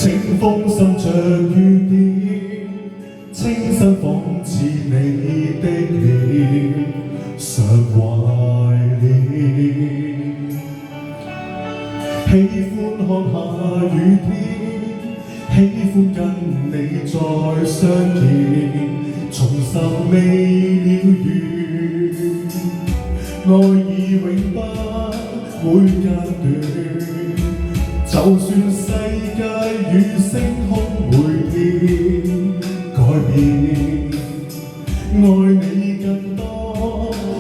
清風滲着雨點，清新仿似你的臉，常懷念。喜歡看下雨天，喜歡跟你再相見，重拾未了緣，愛已永不會間斷。就算世界與星空會變改變，愛你更多，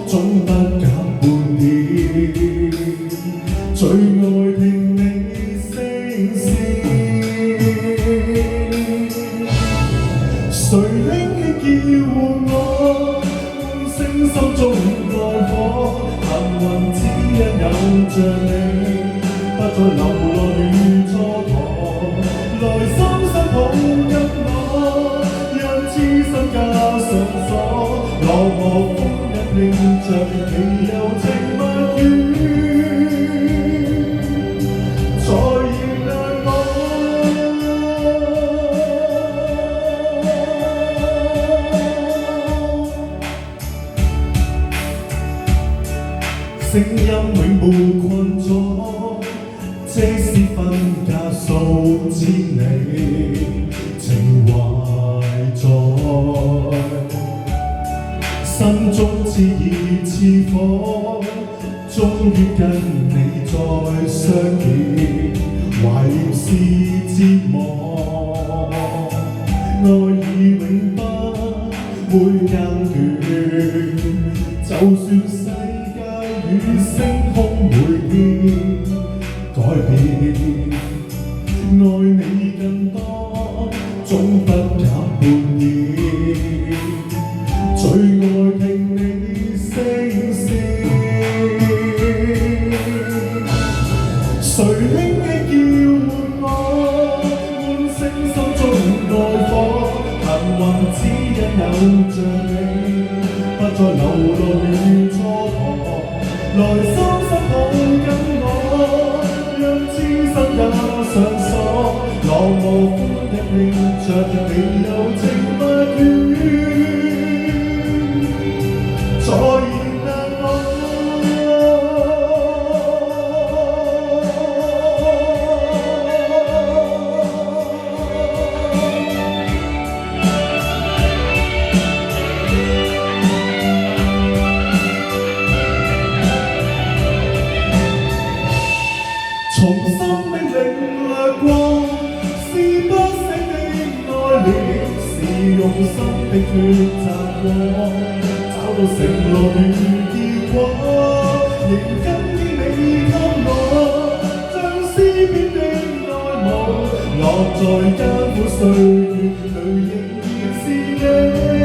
總不減半點。最愛聽你聲線，誰輕輕叫喚我，喚醒心中愛火。幸運只因有着你，不再流浪與蹉跎。來深深抱緊我，讓痴心加上鎖。落寞風一聽着你柔情蜜語，再原諒我。聲音永沒困阻，即使分隔數千里，情懷在，心中熾熱似火，終於跟你再相見，懷念是折磨，愛已永不會間斷，就算世界與星空會變改變，愛你更多，總不減半點。最愛聽你聲線，誰輕輕叫喚我，喚醒心中愛火。幸運只因有着你，不再流浪與蹉跎。來深深抱緊我，讓痴心加上鎖。落寞風一聽着你柔情蜜語，再原諒我。從心的領略過，是不死的愛戀，是用心的抉擇過，找到承諾與結果，仍跟於你給我，將詩篇的愛慕，落在艱苦歲月裏，仍然是你。